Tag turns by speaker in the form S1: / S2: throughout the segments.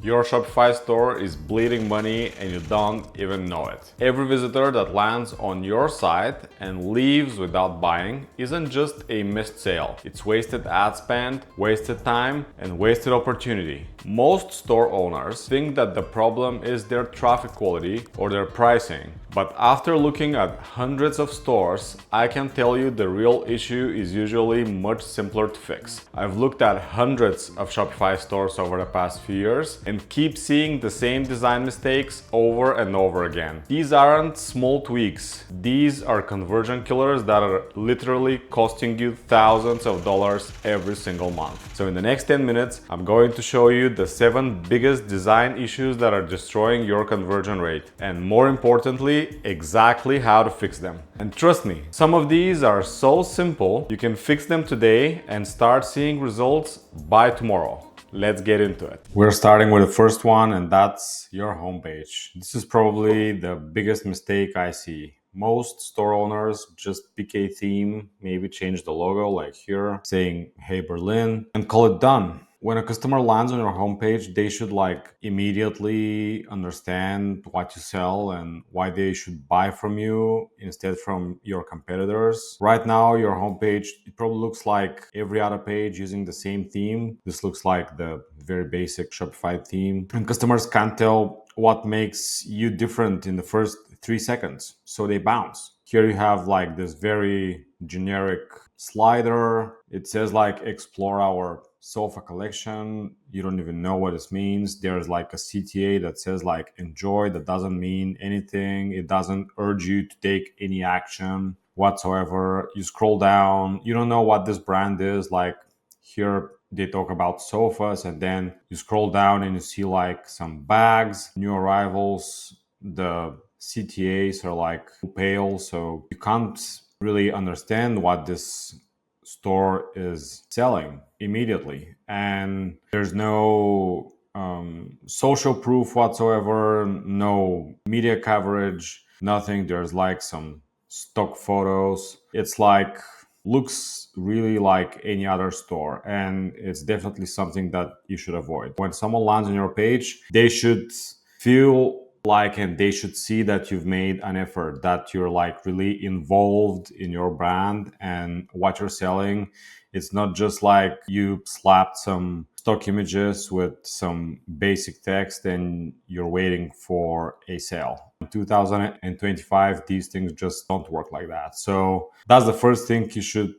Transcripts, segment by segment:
S1: Your Shopify store is bleeding money and you don't even know it. Every visitor that lands on your site and leaves without buying isn't just a missed sale. It's wasted ad spend, wasted time, and wasted opportunity. Most store owners think that the problem is their traffic quality or their pricing. But after looking at hundreds of stores, I can tell you the real issue is usually much simpler to fix. I've looked at hundreds of Shopify stores over the past few years and keep seeing the same design mistakes over and over again. These aren't small tweaks. These are conversion killers that are literally costing you thousands of dollars every single month. So in the next 10 minutes, I'm going to show you the 7 biggest design issues that are destroying your conversion rate, and more importantly, exactly how to fix them. And trust me, some of these are so simple, you can fix them today and start seeing results by tomorrow. Let's get into it. We're starting with the first one, and that's your homepage. This is probably the biggest mistake I see. Most store owners just pick a theme, maybe change the logo like here, saying "Hey Berlin," and call it done. When a customer lands on your homepage, they should immediately understand what you sell and why they should buy from you instead from your competitors. Right now, your homepage, it probably looks like every other page using the same theme. This looks like the very basic Shopify theme, and customers can't tell what makes you different in the first 3 seconds, so they bounce. Here you have this very generic slider. It says explore our sofa collection. You don't even know what this means. There's a CTA that says enjoy. That doesn't mean anything. It doesn't urge you to take any action whatsoever. You scroll down, you don't know what this brand is. Here they talk about sofas, and then you scroll down and you see some bags, new arrivals. The CTAs are pale, so you can't really understand what this store is selling immediately. And there's no social proof whatsoever, no media coverage, nothing. There's some stock photos. It's looks really like any other store, and it's definitely something that you should avoid. When someone lands on your page, they should feel and they should see that you've made an effort, that you're really involved in your brand and what you're selling. It's not just you slapped some stock images with some basic text and you're waiting for a sale. In 2025, these things just don't work like that. So that's the first thing you should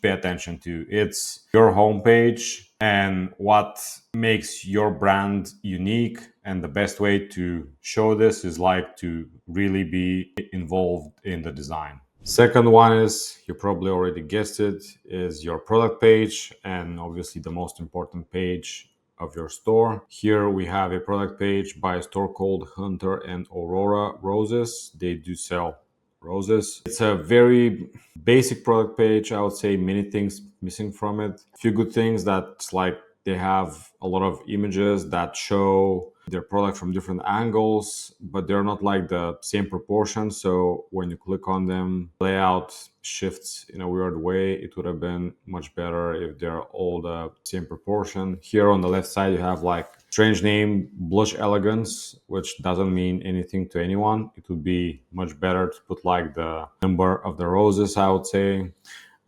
S1: pay attention to. It's your homepage and what makes your brand unique. And the best way to show this is to really be involved in the design. Second one is, you probably already guessed it, is your product page, and obviously the most important page of your store. Here we have a product page by a store called Hunter and Aurora Roses. They do sell roses. It's a very basic product page. I would say many things missing from it. A few good things, that's they have a lot of images that show their product from different angles, but they're not the same proportion. So when you click on them, layout shifts in a weird way. It would have been much better if they're all the same proportion. Here on the left side, you have strange name, Blush Elegance, which doesn't mean anything to anyone. It would be much better to put the number of the roses, I would say.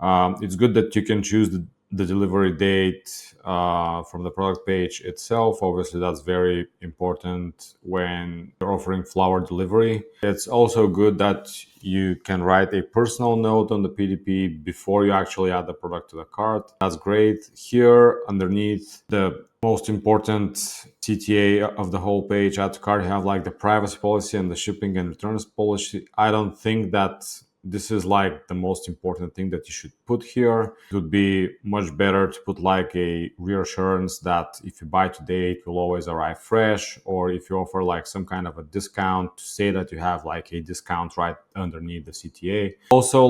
S1: It's good that you can choose the delivery date from the product page itself. Obviously, that's very important when you're offering flower delivery. It's also good that you can write a personal note on the PDP before you actually add the product to the cart. That's great. Here underneath the most important CTA of the whole page, add to cart, you have the privacy policy and the shipping and returns policy. I don't think that this is the most important thing that you should put here. It would be much better to put a reassurance that if you buy today, it will always arrive fresh, or if you offer some kind of a discount, to say that you have a discount right underneath the CTA. Also,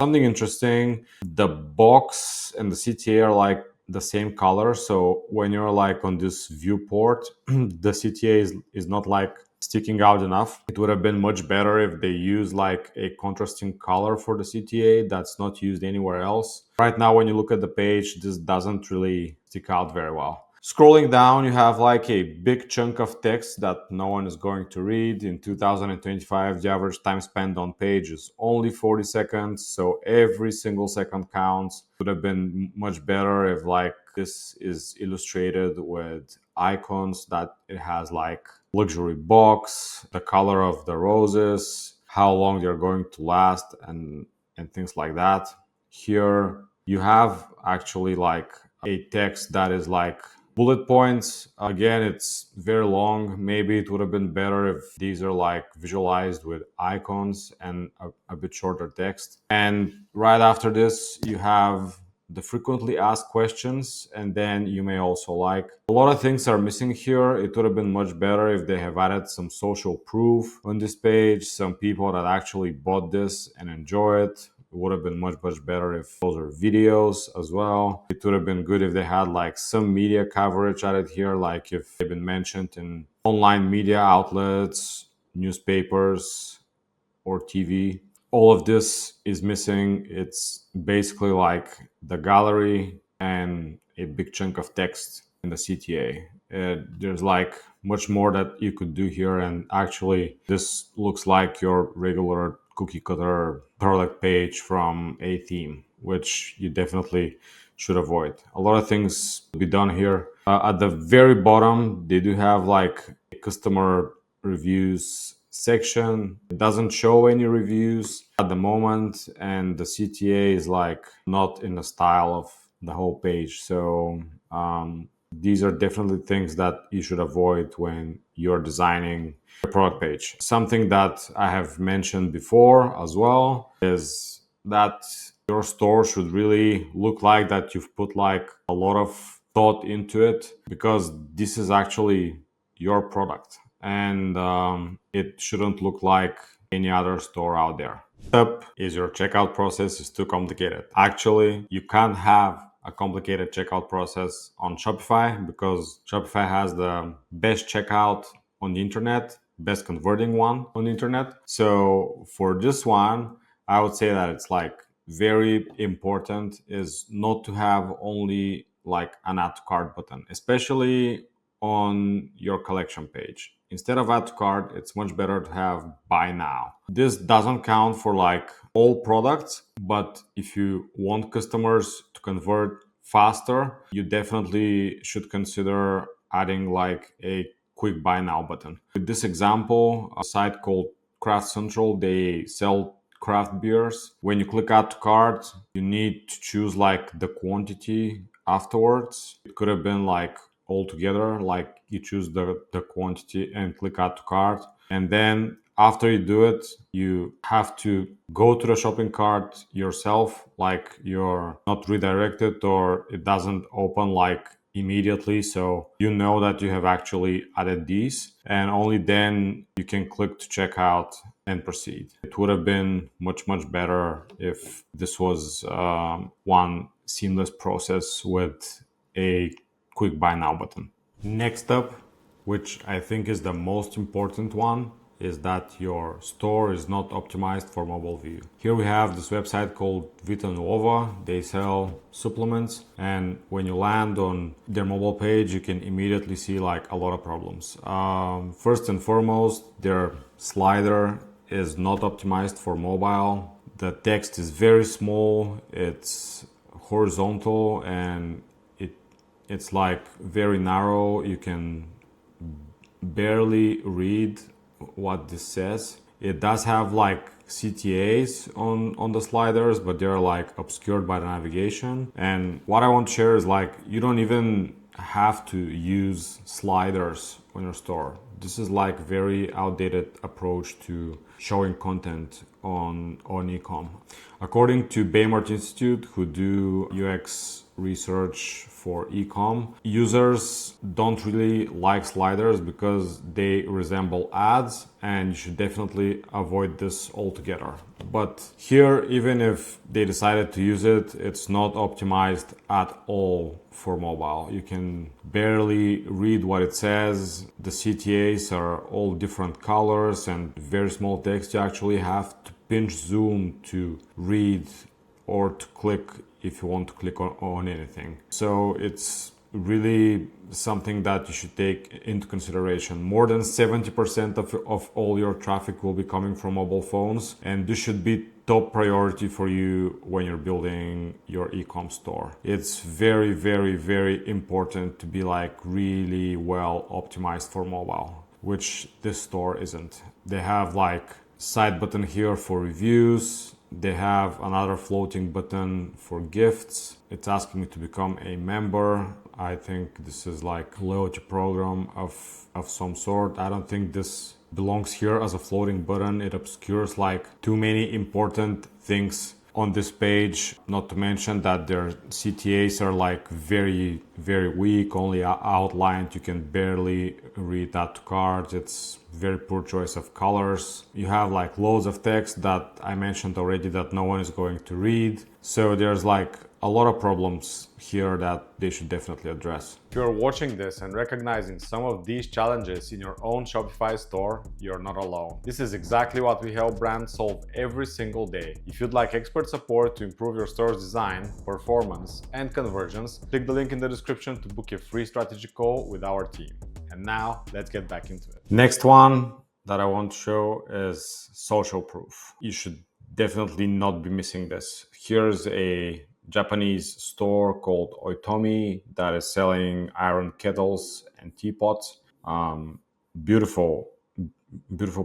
S1: something interesting, the box and the CTA are the same color. So when you're on this viewport, the CTA is not sticking out enough. It would have been much better if they use a contrasting color for the CTA that's not used anywhere else. Right now, when you look at the page, this doesn't really stick out very well. Scrolling down, you have like a big chunk of text that no one is going to read. In 2025, the average time spent on page is only 40 seconds. So every single second counts. Would have been much better if like this is illustrated with icons that it has like luxury box, the color of the roses, how long they're going to last, and things like that. Here you have actually like a text that is like bullet points. Again, it's very long. Maybe it would have been better if these are like visualized with icons and a bit shorter text. And right after this, you have the frequently asked questions, and then you may also like a lot of things are missing here. It would have been much better if they have added some social proof on this page, some people that actually bought this and enjoy it. It would have been much better if those are videos as well. It would have been good if they had like some media coverage added here, like if they've been mentioned in online media outlets, newspapers, or TV. All of this is missing. It's basically like the gallery and a big chunk of text in the CTA. There's like much more that you could do here, and actually this looks like your regular cookie cutter product page from a theme, which you definitely should avoid. A lot of things to be done here. At the very bottom, they do have like a customer reviews section. It doesn't show any reviews at the moment, and the CTA is like not in the style of the whole page. So these are definitely things that you should avoid when you're designing a product page. Something that I have mentioned before as well is that your store should really look like that you've put like a lot of thought into it, because this is actually your product, and it shouldn't look like any other store out there. Step is your checkout process is too complicated. Actually, you can't have a complicated checkout process on Shopify, because Shopify has the best checkout on the internet, best converting one on the internet. So for this one, I would say that it's like very important is not to have only like an add to cart button, especially on your collection page. Instead of add to cart, it's much better to have buy now. This doesn't count for like all products, but if you want customers to convert faster, you definitely should consider adding like a quick buy now button. With this example, a site called Craft Central, they sell craft beers. When you click add to cart, you need to choose like the quantity afterwards. It could have been like all together, like you choose the quantity and click add to cart, and then after you do it, you have to go to the shopping cart yourself, like you're not redirected or it doesn't open like immediately, so you know that you have actually added these, and only then you can click to check out and proceed. It would have been much better if this was one seamless process with a quick buy now button. Next up, which I think is the most important one, is that your store is not optimized for mobile view. Here we have this website called Vita Nuova. They sell supplements, and when you land on their mobile page, you can immediately see like a lot of problems. First and foremost, their slider is not optimized for mobile. The text is very small, it's horizontal, and it's like very narrow. You can barely read what this says. It does have like CTAs on the sliders, but they're like obscured by the navigation. And what I want to share is like you don't even have to use sliders on your store. This is like very outdated approach to showing content on ecom. According to Baymart Institute, who do UX research for ecom, users don't really like sliders because they resemble ads, and you should definitely avoid this altogether. But here, even if they decided to use it, it's not optimized at all for mobile. You can barely read what it says. The CTAs are all different colors and very small text. You actually have to pinch zoom to read or to click if you want to click on anything. So it's really something that you should take into consideration. More than 70% of all your traffic will be coming from mobile phones, and this should be top priority for you when you're building your e-com store. It's very, very, very important to be like really well optimized for mobile, which this store isn't. They have like side button here for reviews. They have another floating button for gifts. It's asking me to become a member. I think this is like a loyalty program of some sort. I don't think this belongs here as a floating button. It obscures like too many important things on this page, not to mention that their CTAs are like very, very weak, only outlined. You can barely read that to cards. It's very poor choice of colors. You have like loads of text that I mentioned already that no one is going to read. So there's like a lot of problems here that they should definitely address. If you're watching this and recognizing some of these challenges in your own Shopify store, you're not alone. This is exactly what we help brands solve every single day. If you'd like expert support to improve your store's design, performance, and conversions, click the link in the description to book a free strategy call with our team. And now, let's get back into it. Next one that I want to show is social proof. You should definitely not be missing this. Here's a Japanese store called Oitomi that is selling iron kettles and teapots. Beautiful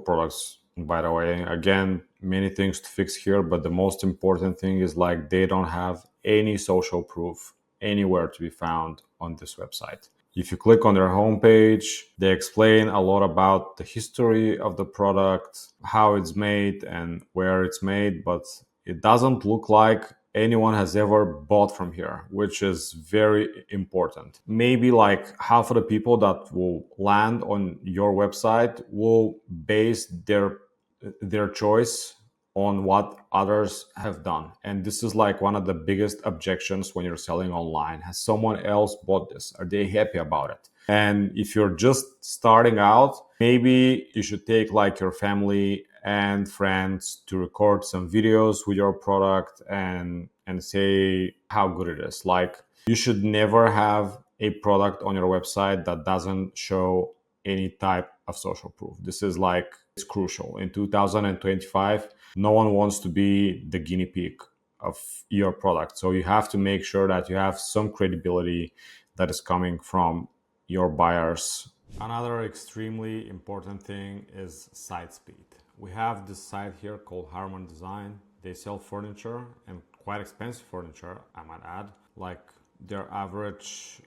S1: products, by the way. Again, many things to fix here, but the most important thing is like they don't have any social proof anywhere to be found on this website. If you click on their homepage, they explain a lot about the history of the product, how it's made and where it's made, but it doesn't look like anyone has ever bought from here, which is very important. Maybe like half of the people that will land on your website will base their choice on what others have done. And this is like one of the biggest objections when you're selling online. Has someone else bought this? Are they happy about it? And if you're just starting out, maybe you should take like your family and friends to record some videos with your product and say how good it is. Like, you should never have a product on your website that doesn't show any type of social proof. This is like, it's crucial. In 2025, no one wants to be the guinea pig of your product. So you have to make sure that you have some credibility that is coming from your buyers. Another extremely important thing is site speed. We have this site here called Harman Design. They sell furniture, and quite expensive furniture, I might add. Like, their average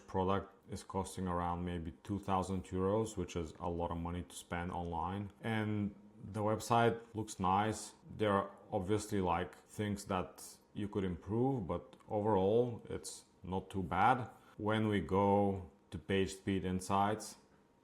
S1: product is costing around maybe 2,000 euros, which is a lot of money to spend online. And the website looks nice. There are obviously like things that you could improve, but overall it's not too bad. When we go to page speed insights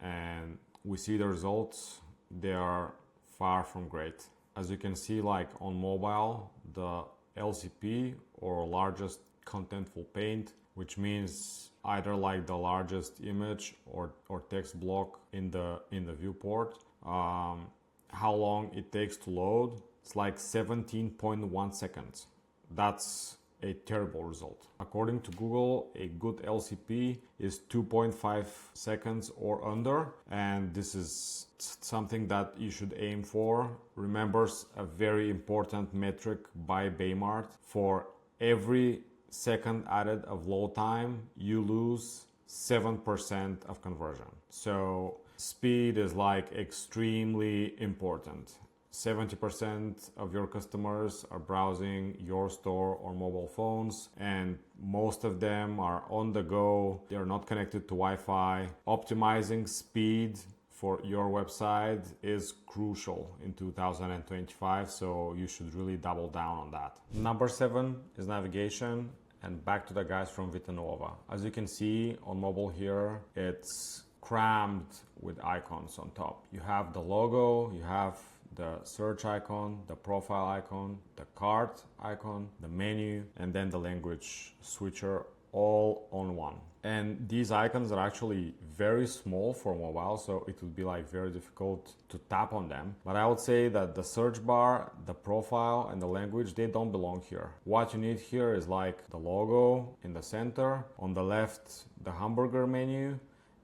S1: and we see the results, they are far from great. As you can see, like on mobile, the LCP, or largest contentful paint, which means either like the largest image or text block in the viewport, how long it takes to load, it's like 17.1 seconds. That's a terrible result. According to Google, a good LCP is 2.5 seconds or under, and this is something that you should aim for. Remember a very important metric by Baymart: for every second added of load time, you lose 7% of conversion. So speed is like extremely important. 70% of your customers are browsing your store on mobile phones, and most of them are on the go. They're not connected to Wi-Fi. Optimizing speed for your website is crucial in 2025, so you should really double down on that. Number 7 is navigation. And back to the guys from Vitanova. As you can see on mobile here, it's crammed with icons on top. You have the logo, you have the search icon, the profile icon, the cart icon, the menu, and then the language switcher, all on one. And these icons are actually very small for mobile, so it would be like very difficult to tap on them. But I would say that the search bar, the profile, and the language, they don't belong here. What you need here is like the logo in the center. On the left, the hamburger menu,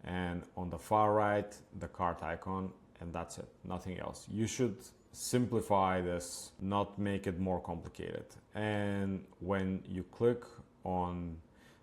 S1: and on the far right, the cart icon, and that's it, nothing else. You should simplify this, not make it more complicated. And when you click on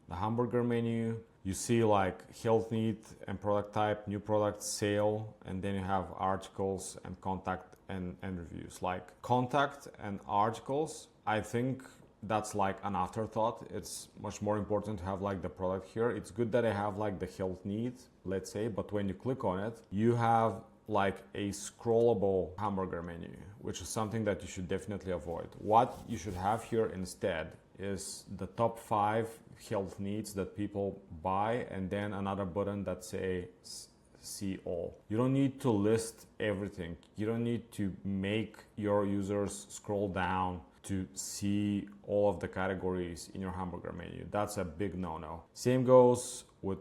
S1: the hamburger menu, you see like health need and product type, new product, sale, and then you have articles and contact and reviews. Like contact and articles, I think that's like an afterthought. It's much more important to have like the product here. It's good that I have like the health needs, let's say, but when you click on it, you have like a scrollable hamburger menu, which is something that you should definitely avoid. What you should have here instead is the top 5 health needs that people buy, and then another button that says see all. You don't need to list everything. You don't need to make your users scroll down to see all of the categories in your hamburger menu. That's a big no-no. Same goes with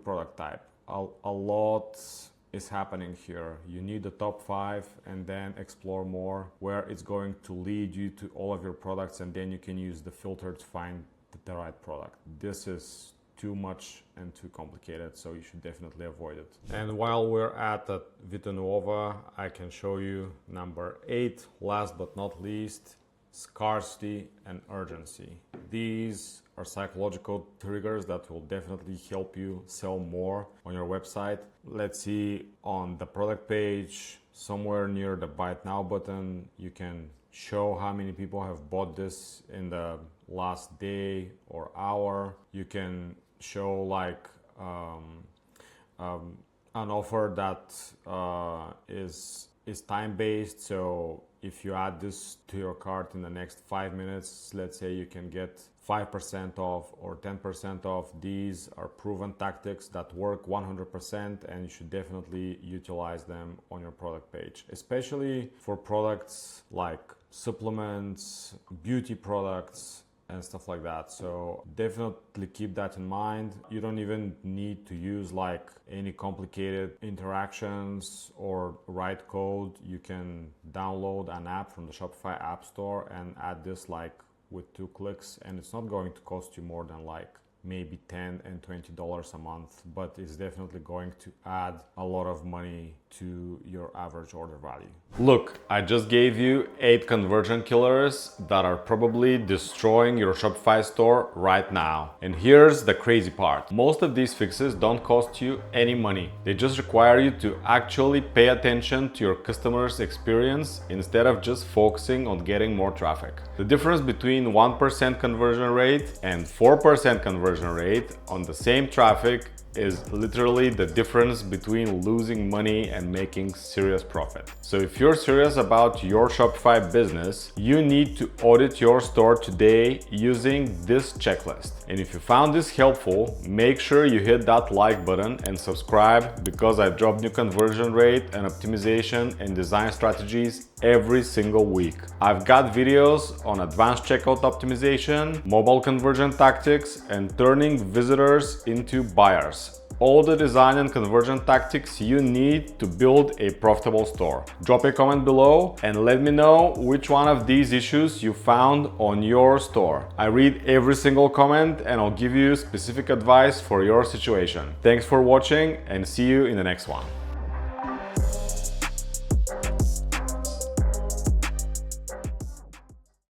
S1: product type. A lot is happening here. You need the top 5 and then explore more, where it's going to lead you to all of your products, and then you can use the filter to find the right product. This is too much and too complicated, so you should definitely avoid it. And while we're at the Vita Nuova, I can show you number 8, last but not least, scarcity and urgency. These are psychological triggers that will definitely help you sell more on your website. Let's see, on the product page, somewhere near the Buy It Now button, you can show how many people have bought this in the last day or hour. You can show like an offer that is time-based. So if you add this to your cart in the next 5 minutes, let's say you can get 5% off or 10% off. These are proven tactics that work 100%, and you should definitely utilize them on your product page, especially for products like supplements, beauty products, and stuff like that. So definitely keep that in mind. You don't even need to use like any complicated interactions or write code. You can download an app from the Shopify App Store and add this like with 2 clicks, and it's not going to cost you more than like maybe $10 and $20 a month, but it's definitely going to add a lot of money to your average order value. Look, I just gave you 8 conversion killers that are probably destroying your Shopify store right now. And here's the crazy part. Most of these fixes don't cost you any money. They just require you to actually pay attention to your customers' experience instead of just focusing on getting more traffic. The difference between 1% conversion rate and 4% conversion rate on the same traffic is literally the difference between losing money and making serious profit. So if you're serious about your Shopify business, you need to audit your store today using this checklist. And if you found this helpful, make sure you hit that like button and subscribe, because I drop new conversion rate and optimization and design strategies every single week. I've got videos on advanced checkout optimization, mobile conversion tactics, and turning visitors into buyers. All the design and conversion tactics you need to build a profitable store. Drop a comment below and let me know which one of these issues you found on your store. I read every single comment and I'll give you specific advice for your situation. Thanks for watching and see you in the next one.